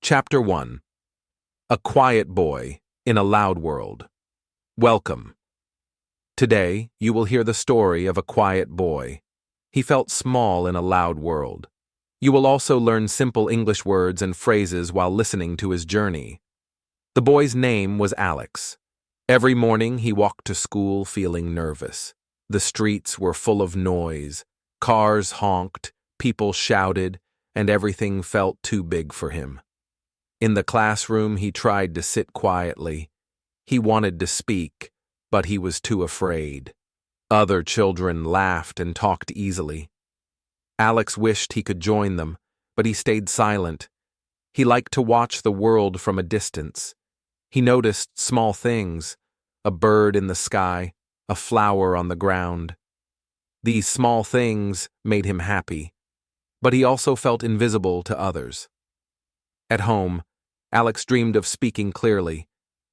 Chapter 1. A Quiet Boy in a Loud World. Welcome. Today, you will hear the story of a quiet boy. He felt small in a loud world. You will also learn simple English words and phrases while listening to his journey. The boy's name was Alex. Every morning, he walked to school feeling nervous. The streets were full of noise. Cars honked, people shouted, and everything felt too big for him. In the classroom, he tried to sit quietly. He wanted to speak, but he was too afraid. Other children laughed and talked easily. Alex wished he could join them, but he stayed silent. He liked to watch the world from a distance. He noticed small things, a bird in the sky, a flower on the ground. These small things made him happy, but he also felt invisible to others. At home, Alex dreamed of speaking clearly.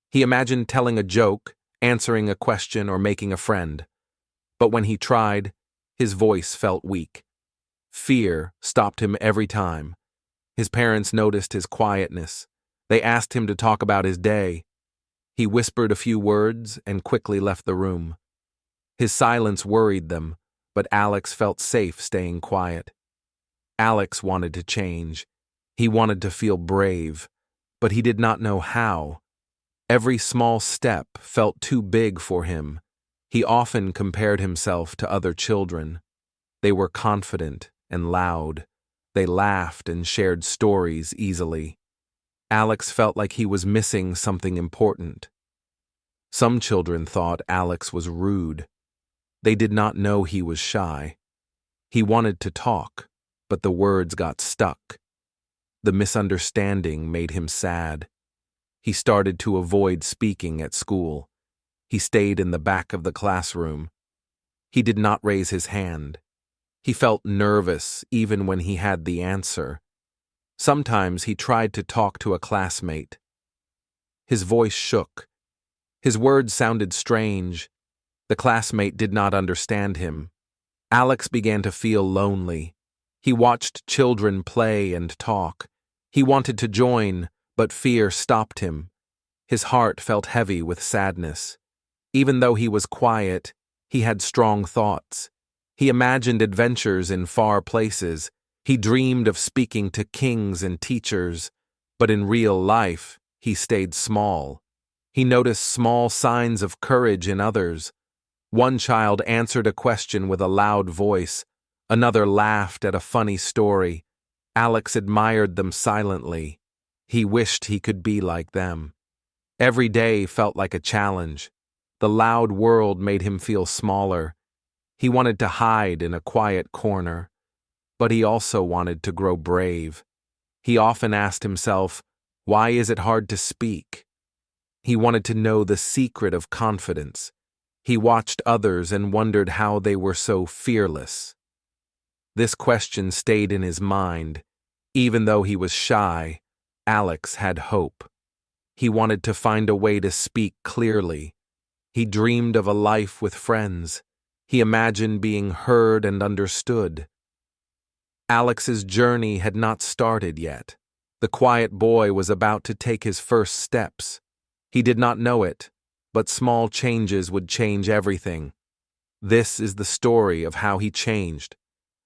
He imagined telling a joke, answering a question, or making a friend. But when he tried, his voice felt weak. Fear stopped him every time. His parents noticed his quietness. They asked him to talk about his day. He whispered a few words and quickly left the room. His silence worried them, but Alex felt safe staying quiet. Alex wanted to change. He wanted to feel brave, but he did not know how. Every small step felt too big for him. He often compared himself to other children. They were confident and loud. They laughed and shared stories easily. Alex felt like he was missing something important. Some children thought Alex was rude. They did not know he was shy. He wanted to talk, but the words got stuck. The misunderstanding made him sad. He started to avoid speaking at school. He stayed in the back of the classroom. He did not raise his hand. He felt nervous even when he had the answer. Sometimes he tried to talk to a classmate. His voice shook. His words sounded strange. The classmate did not understand him. Alex began to feel lonely. He watched children play and talk. He wanted to join, but fear stopped him. His heart felt heavy with sadness. Even though he was quiet, he had strong thoughts. He imagined adventures in far places. He dreamed of speaking to kings and teachers, but in real life, he stayed small. He noticed small signs of courage in others. One child answered a question with a loud voice. Another laughed at a funny story. Alex admired them silently. He wished he could be like them. Every day felt like a challenge. The loud world made him feel smaller. He wanted to hide in a quiet corner, but he also wanted to grow brave. He often asked himself, why is it hard to speak? He wanted to know the secret of confidence. He watched others and wondered how they were so fearless. This question stayed in his mind. Even though he was shy, Alex had hope. He wanted to find a way to speak clearly. He dreamed of a life with friends. He imagined being heard and understood. Alex's journey had not started yet. The quiet boy was about to take his first steps. He did not know it, but small changes would change everything. This is the story of how he changed.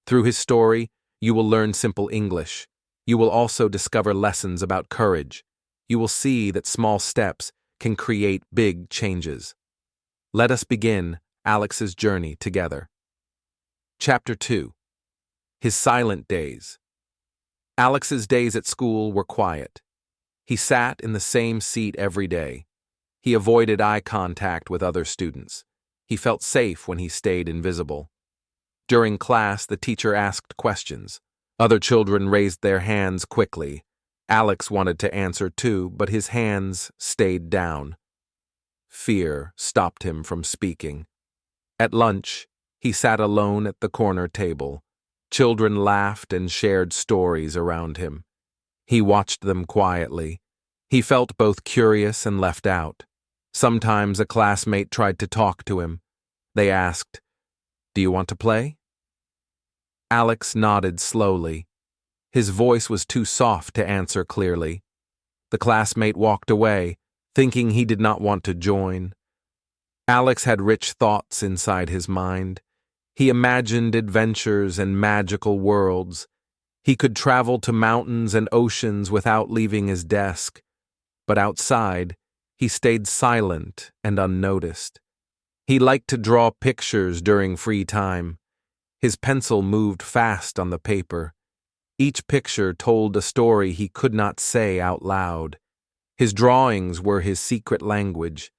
Through his story, you will learn simple English. You will also discover lessons about courage. You will see that small steps can create big changes. Let us begin Alex's journey together. Chapter 2. His Silent Days. Alex's days at school were quiet. He sat in the same seat every day. He avoided eye contact with other students. He felt safe when he stayed invisible. During class, the teacher asked questions. Other children raised their hands quickly. Alex wanted to answer too, but his hands stayed down. Fear stopped him from speaking. At lunch, he sat alone at the corner table. Children laughed and shared stories around him. He watched them quietly. He felt both curious and left out. Sometimes a classmate tried to talk to him. They asked, "Do you want to play?" Alex nodded slowly. His voice was too soft to answer clearly. The classmate walked away, thinking he did not want to join. Alex had rich thoughts inside his mind. He imagined adventures and magical worlds. He could travel to mountains and oceans without leaving his desk. But outside, he stayed silent and unnoticed. He liked to draw pictures during free time. His pencil moved fast on the paper. Each picture told a story he could not say out loud. His drawings were his secret language.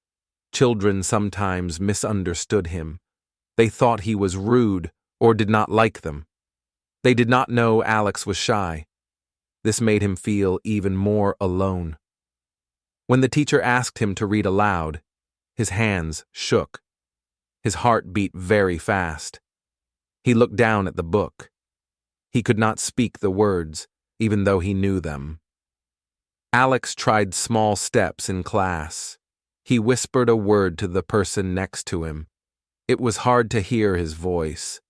Children sometimes misunderstood him. They thought he was rude or did not like them. They did not know Alex was shy. This made him feel even more alone. When the teacher asked him to read aloud, his hands shook. His heart beat very fast. He looked down at the book. He could not speak the words, even though he knew them. Alex tried small steps in class. He whispered a word to the person next to him. It was hard to hear his voice,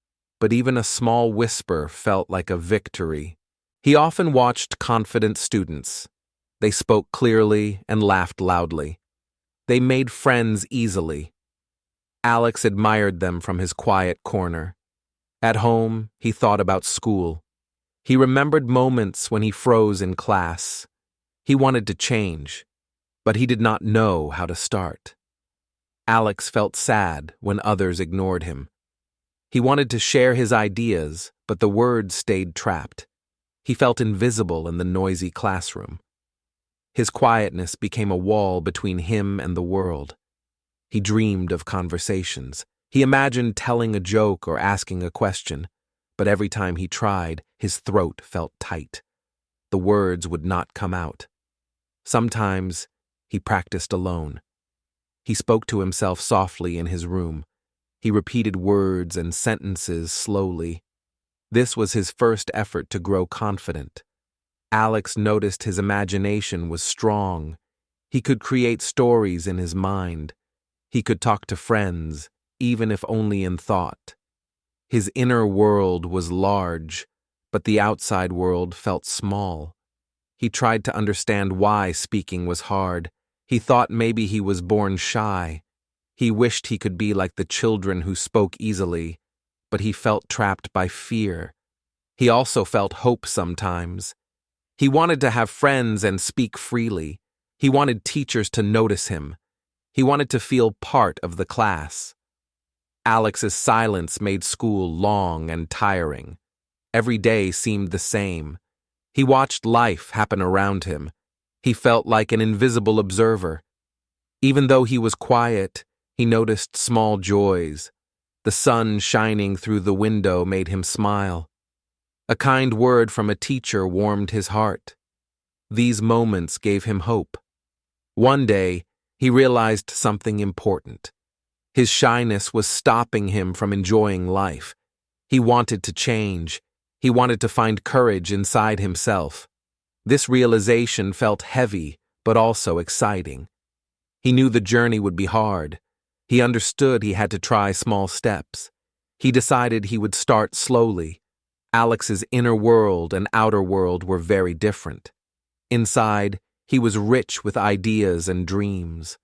but even a small whisper felt like a victory. He often watched confident students. They spoke clearly and laughed loudly. They made friends easily. Alex admired them from his quiet corner. At home, he thought about school. He remembered moments when he froze in class. He wanted to change, but he did not know how to start. Alex felt sad when others ignored him. He wanted to share his ideas, but the words stayed trapped. He felt invisible in the noisy classroom. His quietness became a wall between him and the world. He dreamed of conversations. He imagined telling a joke or asking a question, but every time he tried, his throat felt tight. The words would not come out. Sometimes he practiced alone. He spoke to himself softly in his room. He repeated words and sentences slowly. This was his first effort to grow confident. Alex noticed his imagination was strong. He could create stories in his mind. He could talk to friends, even if only in thought. His inner world was large, but the outside world felt small. He tried to understand why speaking was hard. He thought maybe he was born shy. He wished he could be like the children who spoke easily, but he felt trapped by fear. He also felt hope sometimes. He wanted to have friends and speak freely. He wanted teachers to notice him. He wanted to feel part of the class. Alex's silence made school long and tiring. Every day seemed the same. He watched life happen around him. He felt like an invisible observer. Even though he was quiet, he noticed small joys. The sun shining through the window made him smile. A kind word from a teacher warmed his heart. These moments gave him hope. One day, he realized something important. His shyness was stopping him from enjoying life. He wanted to change. He wanted to find courage inside himself. This realization felt heavy, but also exciting. He knew the journey would be hard. He understood he had to try small steps. He decided he would start slowly. Alex's inner world and outer world were very different. Inside, he was rich with ideas and dreams.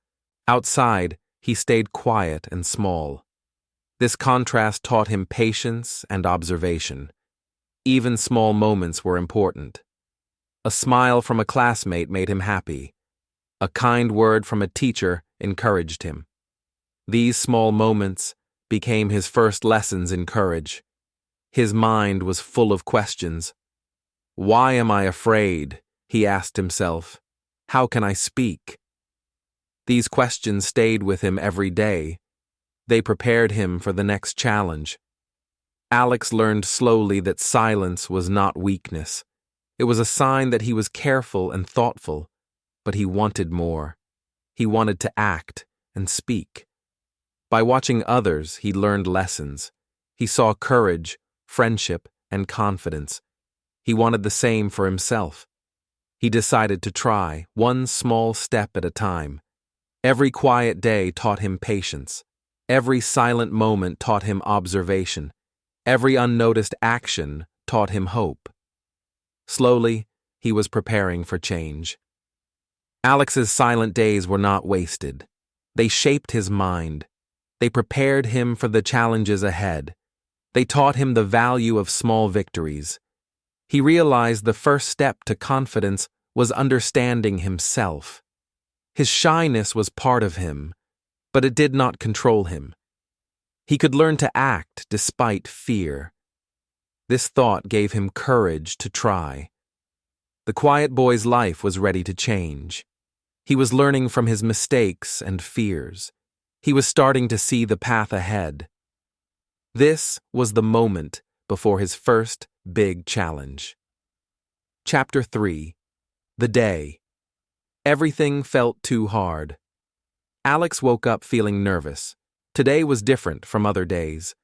Outside, he stayed quiet and small. This contrast taught him patience and observation. Even small moments were important. A smile from a classmate made him happy. A kind word from a teacher encouraged him. These small moments became his first lessons in courage. His mind was full of questions. Why am I afraid? He asked himself. How can I speak? These questions stayed with him every day. They prepared him for the next challenge. Alex learned slowly that silence was not weakness. It was a sign that he was careful and thoughtful, but he wanted more. He wanted to act and speak. By watching others, he learned lessons. He saw courage, friendship, and confidence. He wanted the same for himself. He decided to try, one small step at a time. Every quiet day taught him patience. Every silent moment taught him observation. Every unnoticed action taught him hope. Slowly, he was preparing for change. Alex's silent days were not wasted. They shaped his mind. They prepared him for the challenges ahead. They taught him the value of small victories. He realized the first step to confidence was understanding himself. His shyness was part of him, but it did not control him. He could learn to act despite fear. This thought gave him courage to try. The quiet boy's life was ready to change. He was learning from his mistakes and fears. He was starting to see the path ahead. This was the moment before his first big challenge. Chapter 3. The Day. Everything felt too hard. Alex woke up feeling nervous. Today was different from other days.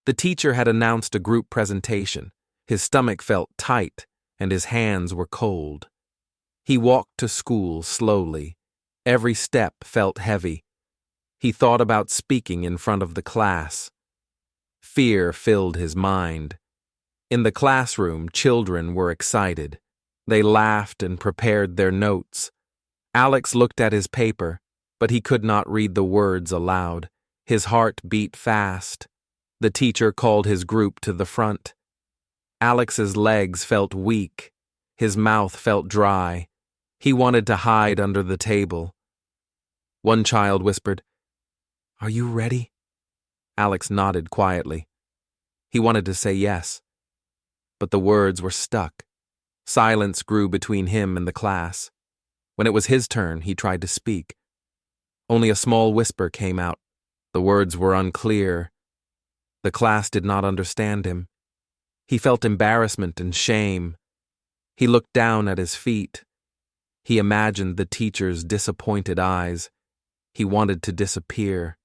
The teacher had announced a group presentation. His stomach felt tight, and his hands were cold. He walked to school slowly. Every step felt heavy. He thought about speaking in front of the class. Fear filled his mind. In the classroom, children were excited. They laughed and prepared their notes. Alex looked at his paper, but he could not read the words aloud. His heart beat fast. The teacher called his group to the front. Alex's legs felt weak. His mouth felt dry. He wanted to hide under the table. One child whispered, "Are you ready?" Alex nodded quietly. He wanted to say yes, but the words were stuck. Silence grew between him and the class. When it was his turn, he tried to speak. Only a small whisper came out. The words were unclear. The class did not understand him. He felt embarrassment and shame. He looked down at his feet. He imagined the teacher's disappointed eyes. He wanted to disappear.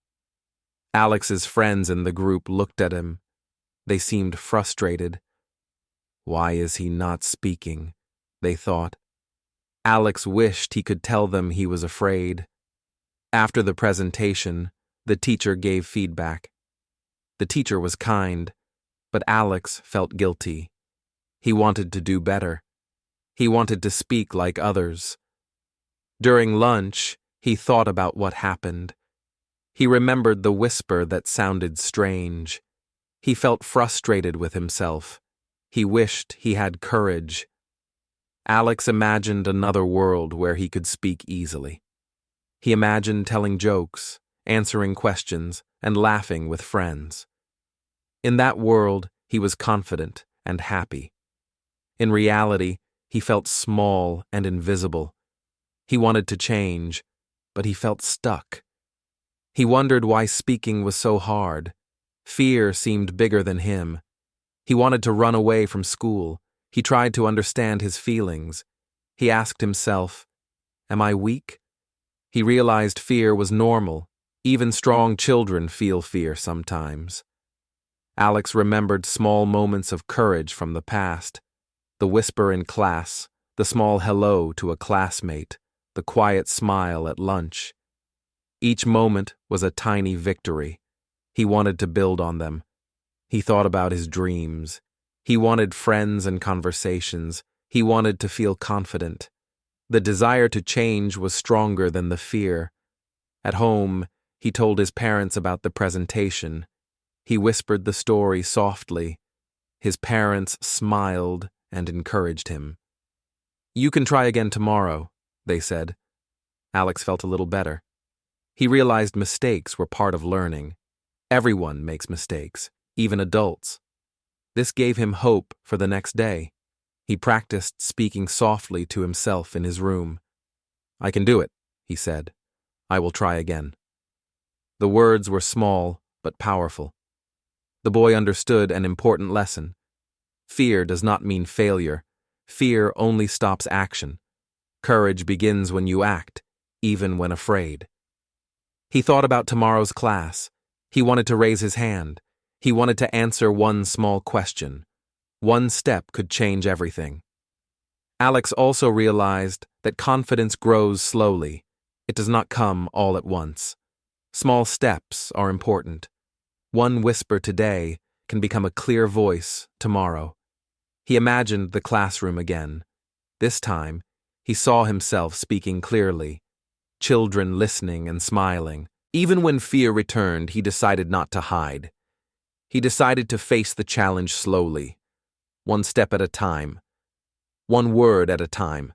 Alex's friends in the group looked at him. They seemed frustrated. Why is he not speaking? They thought. Alex wished he could tell them he was afraid. After the presentation, the teacher gave feedback. The teacher was kind, but Alex felt guilty. He wanted to do better. He wanted to speak like others. During lunch, he thought about what happened. He remembered the whisper that sounded strange. He felt frustrated with himself. He wished he had courage. Alex imagined another world where he could speak easily. He imagined telling jokes, answering questions, and laughing with friends. In that world, he was confident and happy. In reality, he felt small and invisible. He wanted to change, but he felt stuck. He wondered why speaking was so hard. Fear seemed bigger than him. He wanted to run away from school. He tried to understand his feelings. He asked himself, "Am I weak?" He realized fear was normal. Even strong children feel fear sometimes. Alex remembered small moments of courage from the past. The whisper in class, the small hello to a classmate, the quiet smile at lunch. Each moment was a tiny victory. He wanted to build on them. He thought about his dreams. He wanted friends and conversations. He wanted to feel confident. The desire to change was stronger than the fear. At home, he told his parents about the presentation. He whispered the story softly. His parents smiled and encouraged him. "You can try again tomorrow," they said. Alex felt a little better. He realized mistakes were part of learning. Everyone makes mistakes, even adults. This gave him hope for the next day. He practiced speaking softly to himself in his room. "I can do it," he said. "I will try again." The words were small but powerful. The boy understood an important lesson. Fear does not mean failure. Fear only stops action. Courage begins when you act, even when afraid. He thought about tomorrow's class. He wanted to raise his hand. He wanted to answer one small question. One step could change everything. Alex also realized that confidence grows slowly. It does not come all at once. Small steps are important. One whisper today can become a clear voice tomorrow. He imagined the classroom again. This time, He saw himself speaking clearly, children listening and smiling. Even when fear returned, he decided not to hide. He decided to face the challenge slowly, one step at a time, one word at a time.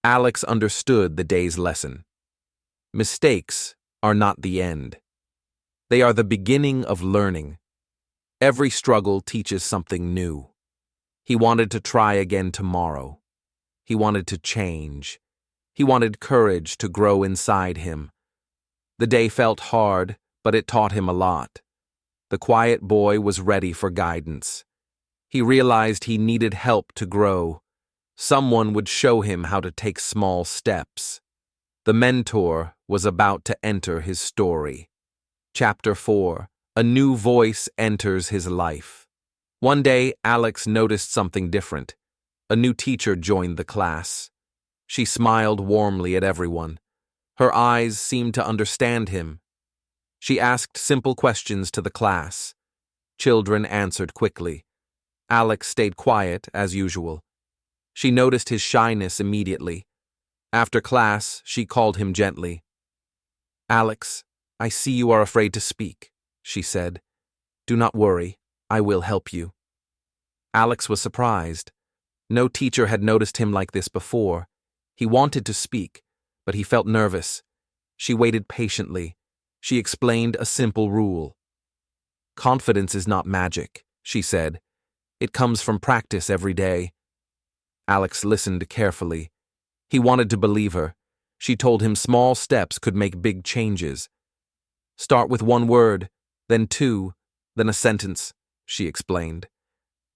Alex understood the day's lesson. Mistakes are not the end. They are the beginning of learning. Every struggle teaches something new. He wanted to try again tomorrow. He wanted to change. He wanted courage to grow inside him. The day felt hard, but it taught him a lot. The quiet boy was ready for guidance. He realized he needed help to grow. Someone would show him how to take small steps. The mentor was about to enter his story. Chapter 4. A new voice enters his life. One day, Alex noticed something different. A new teacher joined the class. She smiled warmly at everyone. Her eyes seemed to understand him. She asked simple questions to the class. Children answered quickly. Alex stayed quiet, as usual. She noticed his shyness immediately. After class, she called him gently. "Alex, I see you are afraid to speak," she said. "Do not worry, I will help you." Alex was surprised. No teacher had noticed him like this before. He wanted to speak, but he felt nervous. She waited patiently. She explained a simple rule. "Confidence is not magic," she said. "It comes from practice every day." Alex listened carefully. He wanted to believe her. She told him small steps could make big changes. "Start with one word, then two, then a sentence," she explained.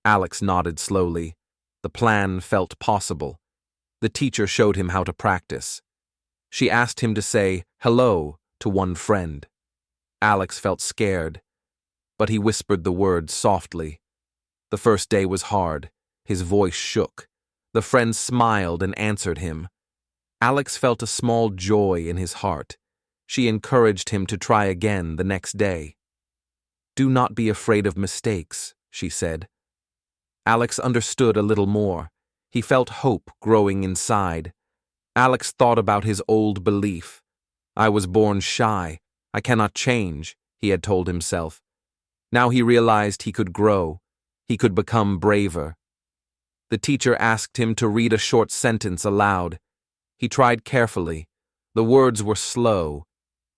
Alex nodded slowly. The plan felt possible. The teacher showed him how to practice. She asked him to say hello to one friend. Alex felt scared, but he whispered the word softly. The first day was hard. His voice shook. The friend smiled and answered him. Alex felt a small joy in his heart. She encouraged him to try again the next day. "Do not be afraid of mistakes," she said. Alex understood a little more. He felt hope growing inside. Alex thought about his old belief. "I was born shy. I cannot change," he had told himself. Now he realized he could grow. He could become braver. The teacher asked him to read a short sentence aloud. He tried carefully. The words were slow,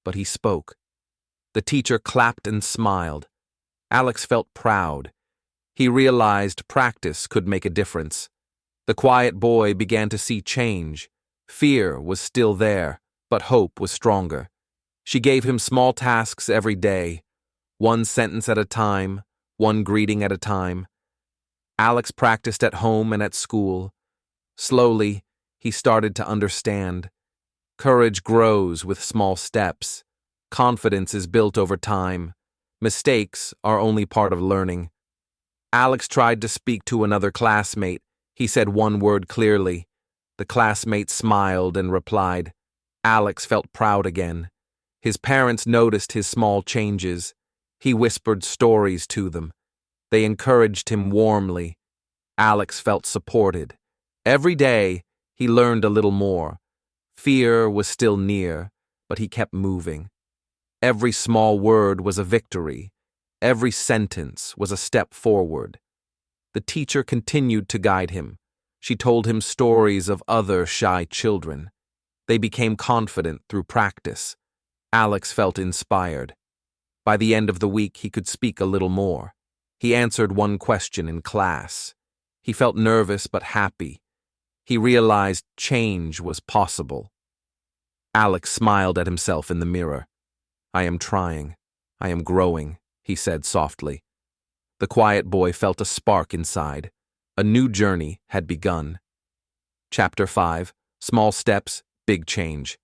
but he spoke. The teacher clapped and smiled. Alex felt proud. He realized practice could make a difference. The quiet boy began to see change. Fear was still there, but hope was stronger. She gave him small tasks every day, one sentence at a time, one greeting at a time. Alex practiced at home and at school. Slowly, he started to understand. Courage grows with small steps. Confidence is built over time. Mistakes are only part of learning. Alex tried to speak to another classmate. He said one word clearly. The classmate smiled and replied. Alex felt proud again. His parents noticed his small changes. He whispered stories to them. They encouraged him warmly. Alex felt supported. Every day, he learned a little more. Fear was still near, but he kept moving. Every small word was a victory. Every sentence was a step forward. The teacher continued to guide him. She told him stories of other shy children. They became confident through practice. Alex felt inspired. By the end of the week, he could speak a little more. He answered one question in class. He felt nervous but happy. He realized change was possible. Alex smiled at himself in the mirror. "I am trying. I am growing," he said softly. The quiet boy felt a spark inside. A new journey had begun. Chapter 5. Small Steps, Big Change.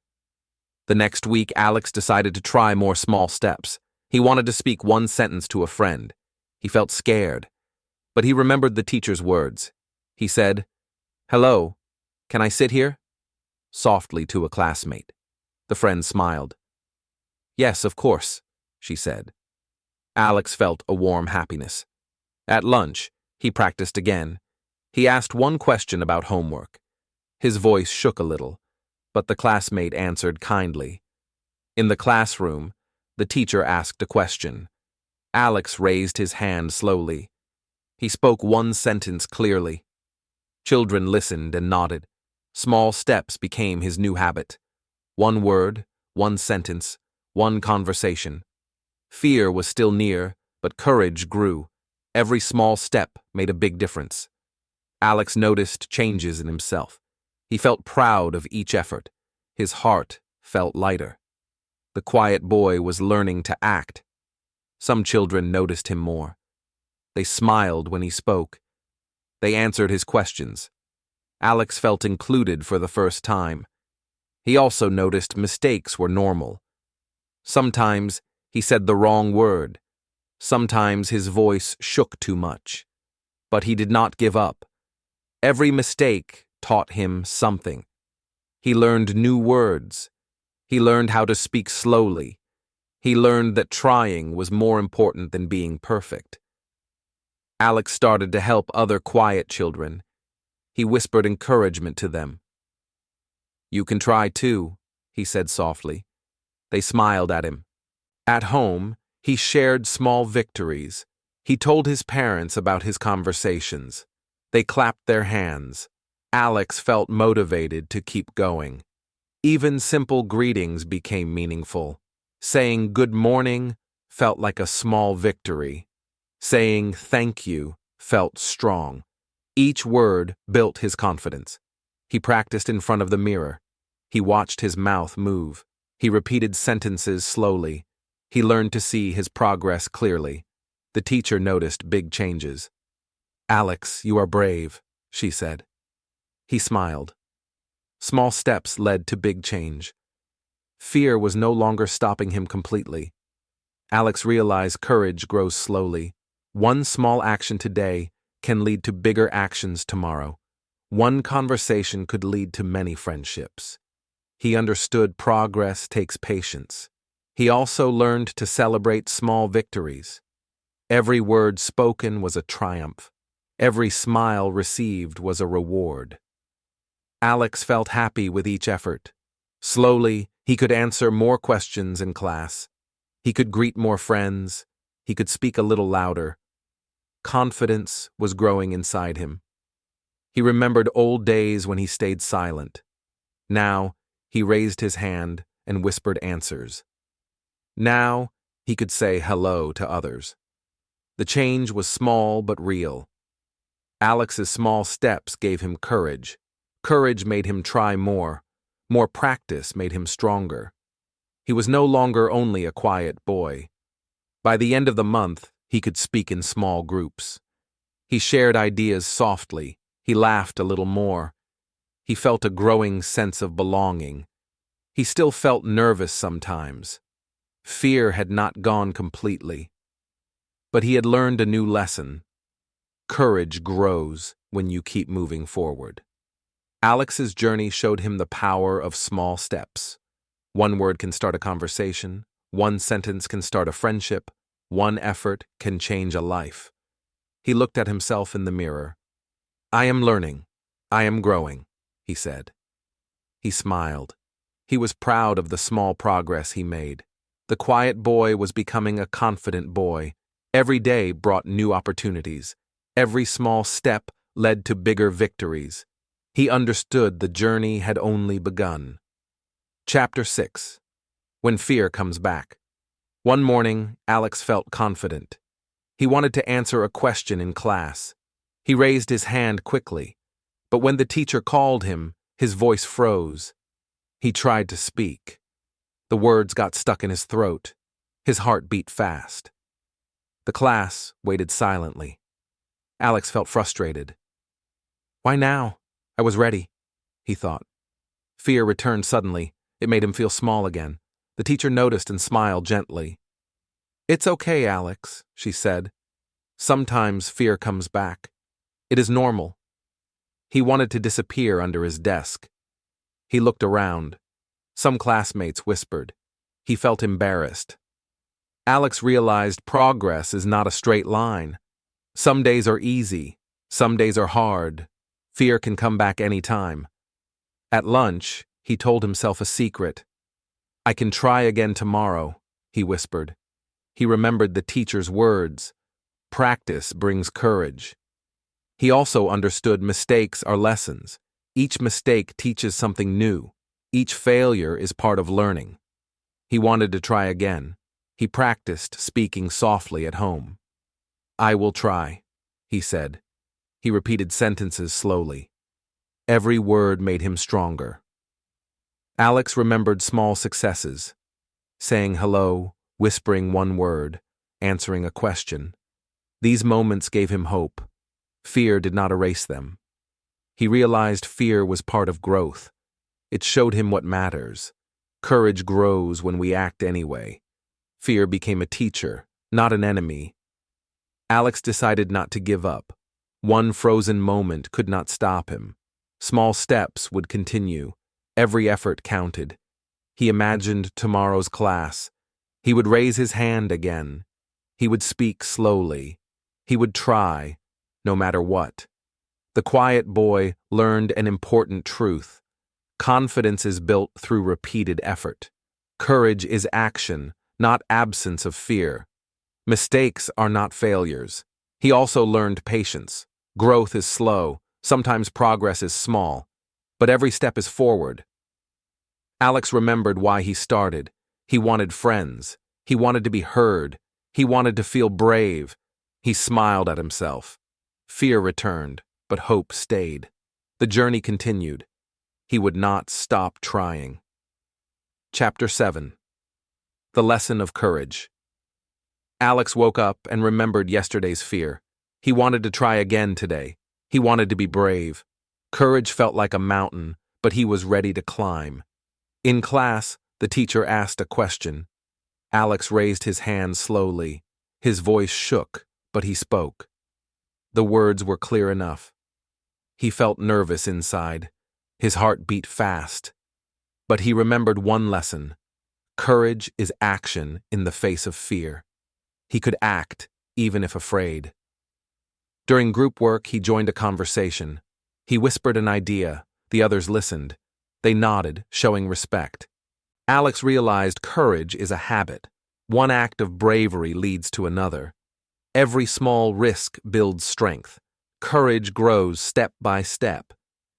The next week, Alex decided to try more small steps. He wanted to speak one sentence to a friend. He felt scared, but he remembered the teacher's words. He said, "Hello, can I sit here?" softly to a classmate. The friend smiled. "Yes, of course," she said. Alex felt a warm happiness. At lunch, he practiced again. He asked one question about homework. His voice shook a little, but the classmate answered kindly. In the classroom, the teacher asked a question. Alex raised his hand slowly. He spoke one sentence clearly. Children listened and nodded. Small steps became his new habit. One word, one sentence, one conversation. Fear was still near, but courage grew. Every small step made a big difference. Alex noticed changes in himself. He felt proud of each effort. His heart felt lighter. The quiet boy was learning to act. Some children noticed him more. They smiled when he spoke. They answered his questions. Alex felt included for the first time. He also noticed mistakes were normal. Sometimes he said the wrong word. Sometimes his voice shook too much. But he did not give up. Every mistake taught him something. He learned new words. He learned how to speak slowly. He learned that trying was more important than being perfect. Alex started to help other quiet children. He whispered encouragement to them. "You can try too," he said softly. They smiled at him. At home, he shared small victories. He told his parents about his conversations. They clapped their hands. Alex felt motivated to keep going. Even simple greetings became meaningful. Saying good morning felt like a small victory. Saying thank you felt strong. Each word built his confidence. He practiced in front of the mirror. He watched his mouth move. He repeated sentences slowly. He learned to see his progress clearly. The teacher noticed big changes. "Alex, you are brave," she said. He smiled. Small steps led to big change. Fear was no longer stopping him completely. Alex realized courage grows slowly. One small action today can lead to bigger actions tomorrow. One conversation could lead to many friendships. He understood progress takes patience. He also learned to celebrate small victories. Every word spoken was a triumph. Every smile received was a reward. Alex felt happy with each effort. Slowly, he could answer more questions in class. He could greet more friends. He could speak a little louder. Confidence was growing inside him. He remembered old days when he stayed silent. Now, he raised his hand and whispered answers. Now, he could say hello to others. The change was small but real. Alex's small steps gave him courage. Courage made him try more. More practice made him stronger. He was no longer only a quiet boy. By the end of the month, he could speak in small groups. He shared ideas softly. He laughed a little more. He felt a growing sense of belonging. He still felt nervous sometimes. Fear had not gone completely. But he had learned a new lesson. Courage grows when you keep moving forward. Alex's journey showed him the power of small steps. One word can start a conversation. One sentence can start a friendship. One effort can change a life. He looked at himself in the mirror. "I am learning. I am growing," he said. He smiled. He was proud of the small progress he made. The quiet boy was becoming a confident boy. Every day brought new opportunities. Every small step led to bigger victories. He understood the journey had only begun. Chapter 6. When Fear Comes Back. One morning, Alex felt confident. He wanted to answer a question in class. He raised his hand quickly, but when the teacher called him, his voice froze. He tried to speak. The words got stuck in his throat. His heart beat fast. The class waited silently. Alex felt frustrated. "Why now? I was ready," he thought. Fear returned suddenly. It made him feel small again. The teacher noticed and smiled gently. "It's okay, Alex," she said. "Sometimes fear comes back. It is normal." He wanted to disappear under his desk. He looked around. Some classmates whispered. He felt embarrassed. Alex realized progress is not a straight line. Some days are easy. Some days are hard. Fear can come back any time. At lunch, he told himself a secret. "I can try again tomorrow," he whispered. He remembered the teacher's words. Practice brings courage. He also understood mistakes are lessons. Each mistake teaches something new. Each failure is part of learning. He wanted to try again. He practiced speaking softly at home. "I will try," he said. He repeated sentences slowly. Every word made him stronger. Alex remembered small successes, saying hello, whispering one word, answering a question. These moments gave him hope. Fear did not erase them. He realized fear was part of growth. It showed him what matters. Courage grows when we act anyway. Fear became a teacher, not an enemy. Alex decided not to give up. One frozen moment could not stop him. Small steps would continue. Every effort counted. He imagined tomorrow's class. He would raise his hand again. He would speak slowly. He would try, no matter what. The quiet boy learned an important truth. Confidence is built through repeated effort. Courage is action, not absence of fear. Mistakes are not failures. He also learned patience. Growth is slow. Sometimes progress is small. But every step is forward. Alex remembered why he started. He wanted friends. He wanted to be heard. He wanted to feel brave. He smiled at himself. Fear returned, but hope stayed. The journey continued. He would not stop trying. Chapter 7. The Lesson of Courage. Alex woke up and remembered yesterday's fear. He wanted to try again today. He wanted to be brave. Courage felt like a mountain, but he was ready to climb. In class, the teacher asked a question. Alex raised his hand slowly. His voice shook, but he spoke. The words were clear enough. He felt nervous inside. His heart beat fast. But he remembered one lesson. Courage is action in the face of fear. He could act, even if afraid. During group work, he joined a conversation. He whispered an idea. The others listened. They nodded, showing respect. Alex realized courage is a habit. One act of bravery leads to another. Every small risk builds strength. Courage grows step by step.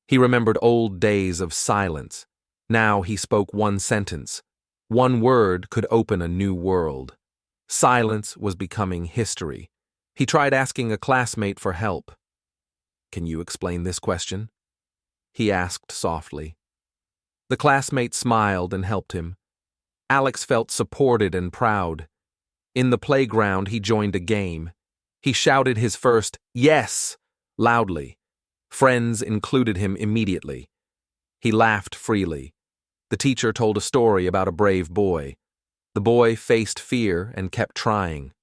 He remembered old days of silence. Now he spoke one sentence. One word could open a new world. Silence was becoming history. He tried asking a classmate for help. "Can you explain this question?" he asked softly. The classmate smiled and helped him. Alex felt supported and proud. In the playground, he joined a game. He shouted his first "yes" loudly. Friends included him immediately. He laughed freely. The teacher told a story about a brave boy. The boy faced fear and kept trying.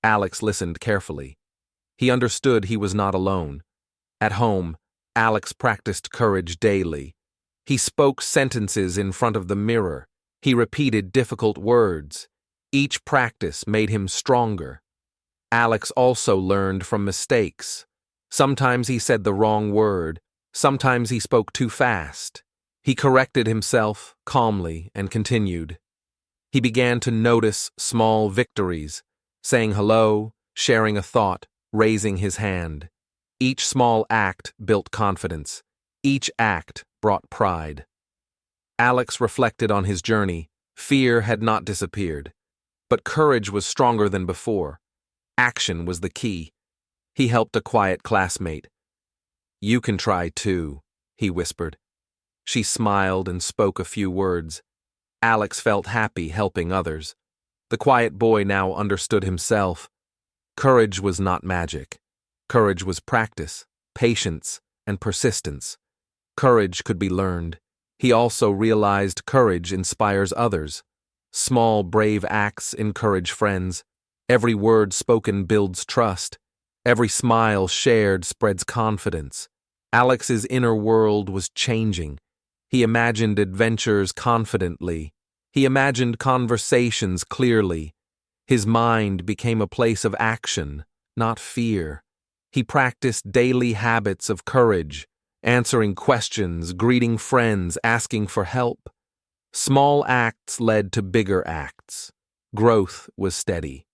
Alex listened carefully. He understood he was not alone. At home, Alex practiced courage daily. He spoke sentences in front of the mirror. He repeated difficult words. Each practice made him stronger. Alex also learned from mistakes. Sometimes he said the wrong word. Sometimes he spoke too fast. He corrected himself calmly and continued. He began to notice small victories, saying hello, sharing a thought, raising his hand. Each small act built confidence. Each act brought pride. Alex reflected on his journey. Fear had not disappeared, but courage was stronger than before. Action was the key. He helped a quiet classmate. "You can try too," he whispered. She smiled and spoke a few words. Alex felt happy helping others. The quiet boy now understood himself. Courage was not magic. Courage was practice, patience, and persistence. Courage could be learned. He also realized courage inspires others. Small, brave acts encourage friends. Every word spoken builds trust. Every smile shared spreads confidence. Alex's inner world was changing. He imagined adventures confidently. He imagined conversations clearly. His mind became a place of action, not fear. He practiced daily habits of courage. answering questions, greeting friends, asking for help. Small acts led to bigger acts. Growth was steady.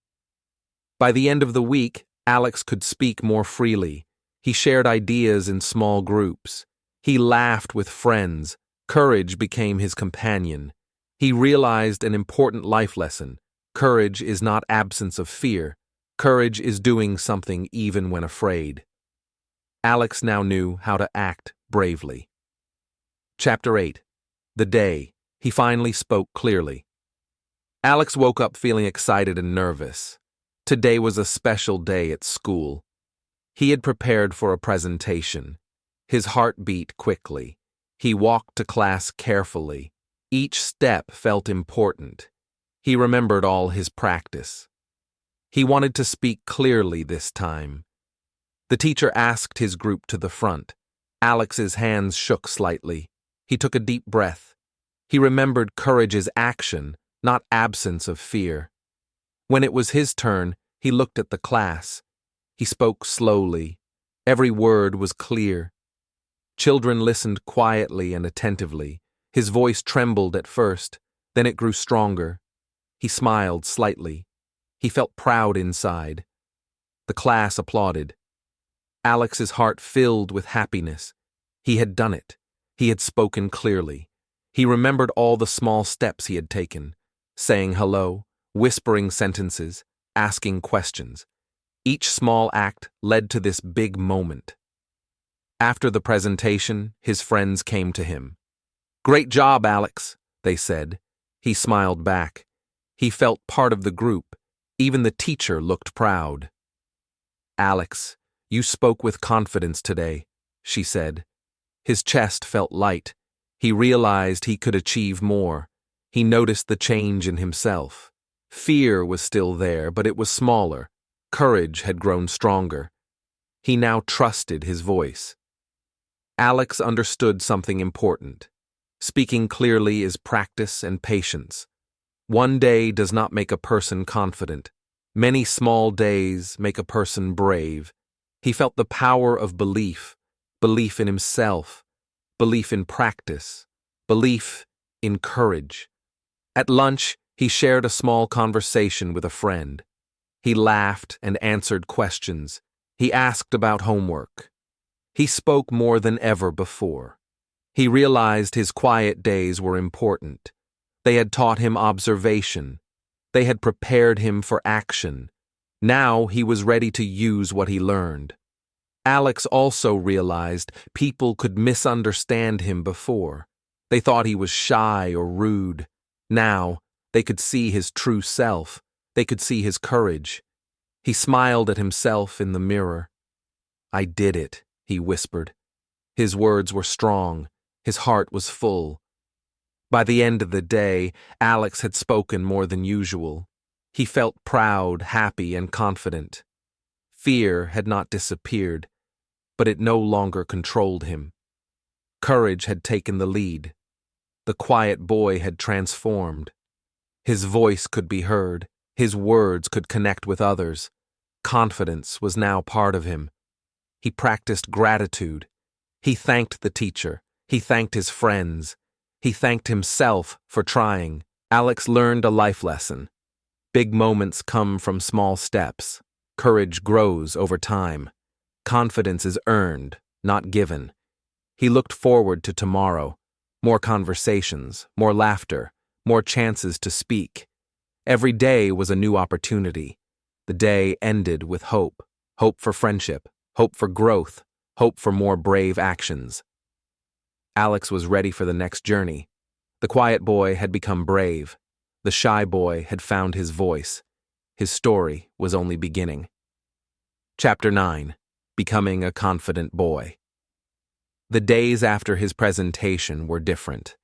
By the end of the week, Alex could speak more freely. He shared ideas in small groups. He laughed with friends. Courage became his companion. He realized an important life lesson. Courage is not absence of fear. Courage is doing something even when afraid. Alex now knew how to act bravely. Chapter 8. The day. He finally spoke clearly. Alex woke up feeling excited and nervous. Today was a special day at school. He had prepared for a presentation. His heart beat quickly. He walked to class carefully. Each step felt important. He remembered all his practice. He wanted to speak clearly this time. The teacher asked his group to the front. Alex's hands shook slightly. He took a deep breath. He remembered courage as action, not absence of fear. When it was his turn, he looked at the class. He spoke slowly. Every word was clear. Children listened quietly and attentively. His voice trembled at first, then it grew stronger. He smiled slightly. He felt proud inside. The class applauded. Alex's heart filled with happiness. He had done it. He had spoken clearly. He remembered all the small steps he had taken, saying hello, whispering sentences, asking questions. Each small act led to this big moment. After the presentation, his friends came to him. "Great job, Alex," they said. He smiled back. He felt part of the group. Even the teacher looked proud. "Alex, you spoke with confidence today," she said. His chest felt light. He realized he could achieve more. He noticed the change in himself. Fear was still there, but it was smaller. Courage had grown stronger. He now trusted his voice. Alex understood something important. Speaking clearly is practice and patience. One day does not make a person confident. Many small days make a person brave. He felt the power of belief, belief in himself, belief in practice, belief in courage. At lunch, he shared a small conversation with a friend. He laughed and answered questions. He asked about homework. He spoke more than ever before. He realized his quiet days were important. They had taught him observation. They had prepared him for action. Now he was ready to use what he learned. Alex also realized people could misunderstand him before. They thought he was shy or rude. Now, they could see his true self. They could see his courage. He smiled at himself in the mirror. "I did it," he whispered. His words were strong. His heart was full. By the end of the day, Alex had spoken more than usual. He felt proud, happy, and confident. Fear had not disappeared, but it no longer controlled him. Courage had taken the lead. The quiet boy had transformed. His voice could be heard. His words could connect with others. Confidence was now part of him. He practiced gratitude. He thanked the teacher. He thanked his friends. He thanked himself for trying. Alex learned a life lesson. Big moments come from small steps. Courage grows over time. Confidence is earned, not given. He looked forward to tomorrow. More conversations, more laughter, more chances to speak. Every day was a new opportunity. The day ended with hope. Hope for friendship, hope for growth, hope for more brave actions. Alex was ready for the next journey. The quiet boy had become brave. The shy boy had found his voice. His story was only beginning. Chapter 9. Becoming a Confident Boy. The days after his presentation were different.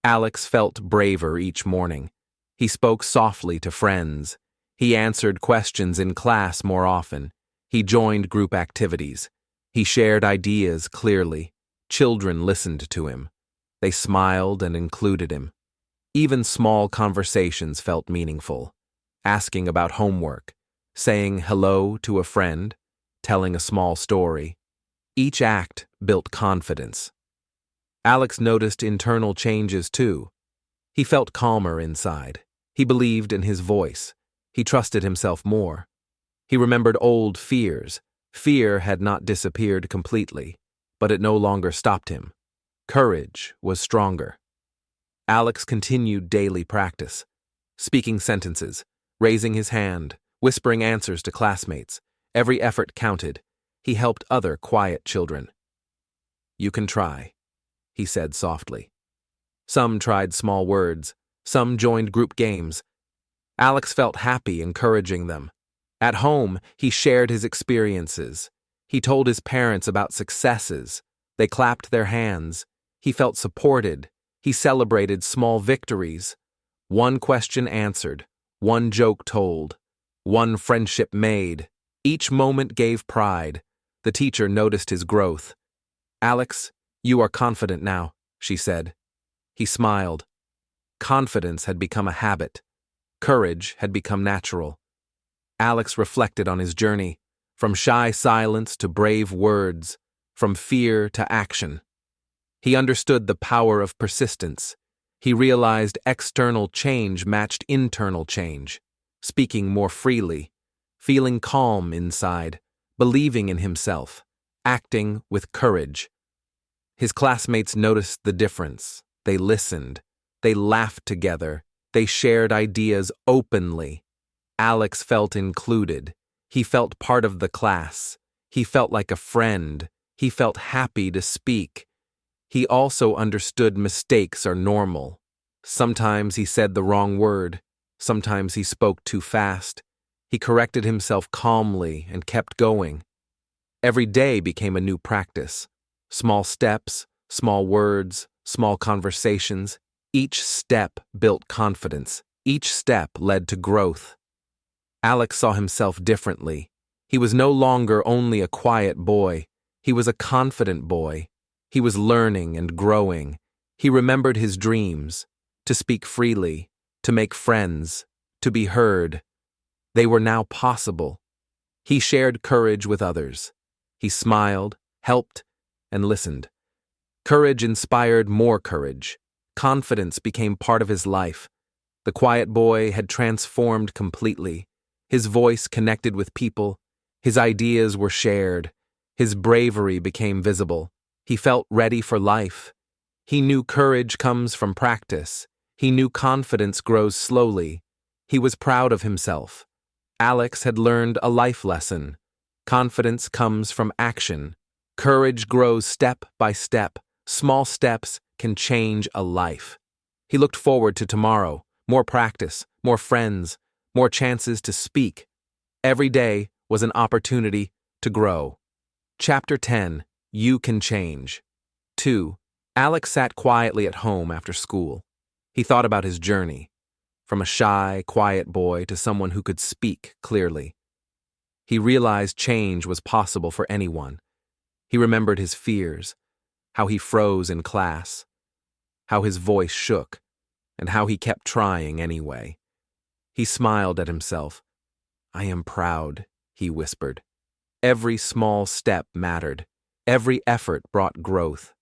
Alex felt braver each morning. He spoke softly to friends. He answered questions in class more often. He joined group activities. He shared ideas clearly. Children listened to him. They smiled and included him. Even small conversations felt meaningful. Asking about homework, saying hello to a friend, telling a small story. Each act built confidence. Alex noticed internal changes too. He felt calmer inside. He believed in his voice. He trusted himself more. He remembered old fears. Fear had not disappeared completely, but it no longer stopped him. Courage was stronger. Alex continued daily practice, speaking sentences, raising his hand, whispering answers to classmates. Every effort counted. He helped other quiet children. "You can try," he said softly. Some tried small words. Some joined group games. Alex felt happy encouraging them. At home, he shared his experiences. He told his parents about successes. They clapped their hands. He felt supported. He celebrated small victories. One question answered, one joke told, one friendship made. Each moment gave pride. The teacher noticed his growth. "Alex, you are confident now," she said. He smiled. Confidence had become a habit. Courage had become natural. Alex reflected on his journey, from shy silence to brave words, from fear to action. He understood the power of persistence. He realized external change matched internal change, speaking more freely, feeling calm inside, believing in himself, acting with courage. His classmates noticed the difference. They listened. They laughed together. They shared ideas openly. Alex felt included. He felt part of the class. He felt like a friend. He felt happy to speak. He also understood mistakes are normal. Sometimes he said the wrong word. Sometimes he spoke too fast. He corrected himself calmly and kept going. Every day became a new practice. Small steps, small words, small conversations. Each step built confidence. Each step led to growth. Alex saw himself differently. He was no longer only a quiet boy. He was a confident boy. He was learning and growing. He remembered his dreams, to speak freely, to make friends, to be heard. They were now possible. He shared courage with others. He smiled, helped, and listened. Courage inspired more courage. Confidence became part of his life. The quiet boy had transformed completely. His voice connected with people. His ideas were shared. His bravery became visible. He felt ready for life. He knew courage comes from practice. He knew confidence grows slowly. He was proud of himself. Alex had learned a life lesson. Confidence comes from action. Courage grows step by step. Small steps can change a life. He looked forward to tomorrow. More practice, more friends, more chances to speak. Every day was an opportunity to grow. Chapter 10. You Can Change. 2. Alex sat quietly at home after school. He thought about his journey, from a shy, quiet boy to someone who could speak clearly. He realized change was possible for anyone. He remembered his fears, how he froze in class, how his voice shook, and how he kept trying anyway. He smiled at himself. "I am proud," he whispered. Every small step mattered. Every effort brought growth.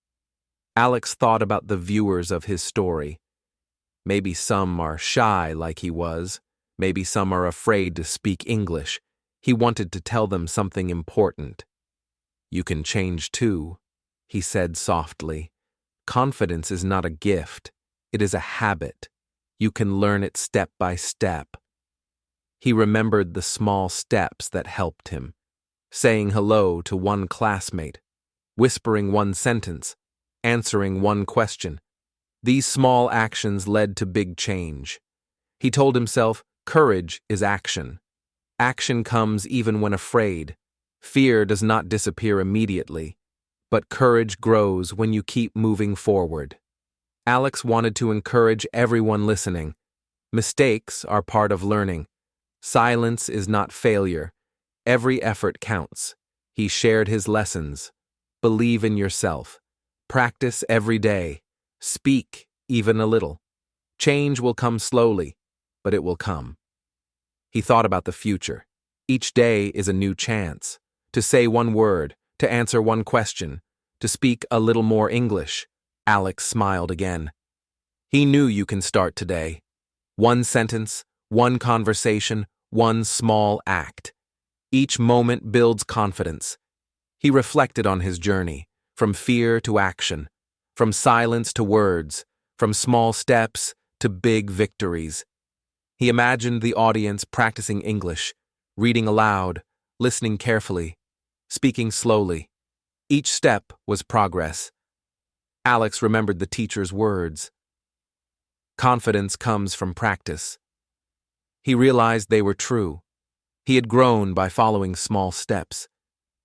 Alex thought about the viewers of his story. Maybe some are shy like he was. Maybe some are afraid to speak English. He wanted to tell them something important. "You can change too," he said softly. "Confidence is not a gift. It is a habit. You can learn it step by step." He remembered the small steps that helped him. Saying hello to one classmate, whispering one sentence, answering one question. These small actions led to big change. He told himself, courage is action. Action comes even when afraid. Fear does not disappear immediately, but courage grows when you keep moving forward. Alex wanted to encourage everyone listening. Mistakes are part of learning. Silence is not failure. Every effort counts. He shared his lessons. Believe in yourself. Practice every day. Speak even a little. Change will come slowly, but it will come. He thought about the future. Each day is a new chance to say one word, to answer one question, to speak a little more English. Alex smiled again. He knew you can start today. One sentence, one conversation, one small act. Each moment builds confidence. He reflected on his journey, from fear to action, from silence to words, from small steps to big victories. He imagined the audience practicing English, reading aloud, listening carefully, speaking slowly. Each step was progress. Alex remembered the teacher's words. Confidence comes from practice. He realized they were true. He had grown by following small steps.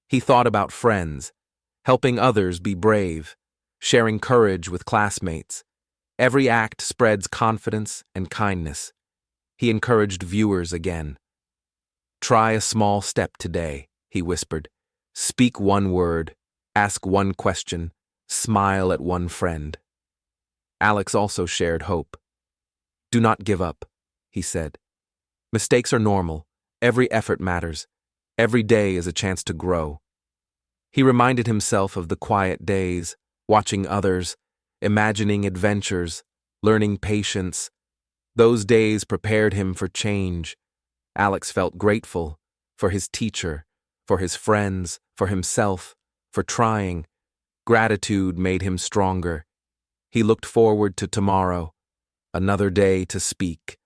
He thought about friends, helping others be brave, sharing courage with classmates. Every act spreads confidence and kindness. He encouraged viewers again. Try a small step today, he whispered. Speak one word, ask one question, smile at one friend. Alex also shared hope. Do not give up, he said. Mistakes are normal. Every effort matters. Every day is a chance to grow. He reminded himself of the quiet days, watching others, imagining adventures, learning patience. Those days prepared him for change. Alex felt grateful for his teacher, for his friends, for himself, for trying. Gratitude made him stronger. He looked forward to tomorrow. Another day to speak.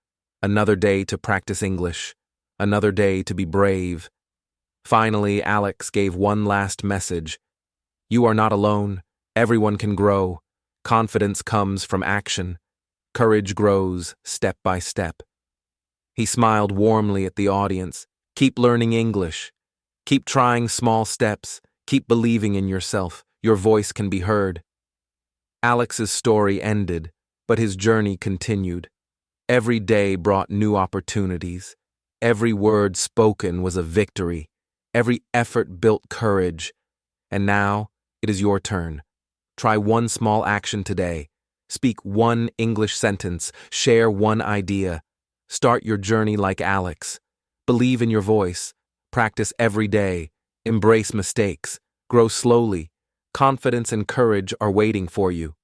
Another day to practice English. Another day to be brave. Finally, Alex gave one last message. You are not alone. Everyone can grow. Confidence comes from action. Courage grows step by step. He smiled warmly at the audience. Keep learning English. Keep trying small steps. Keep believing in yourself. Your voice can be heard. Alex's story ended, but his journey continued. Every day brought new opportunities. Every word spoken was a victory. Every effort built courage. And now, it is your turn. Try one small action today. Speak one English sentence. Share one idea. Start your journey like Alex. Believe in your voice. Practice every day. Embrace mistakes. Grow slowly. Confidence and courage are waiting for you.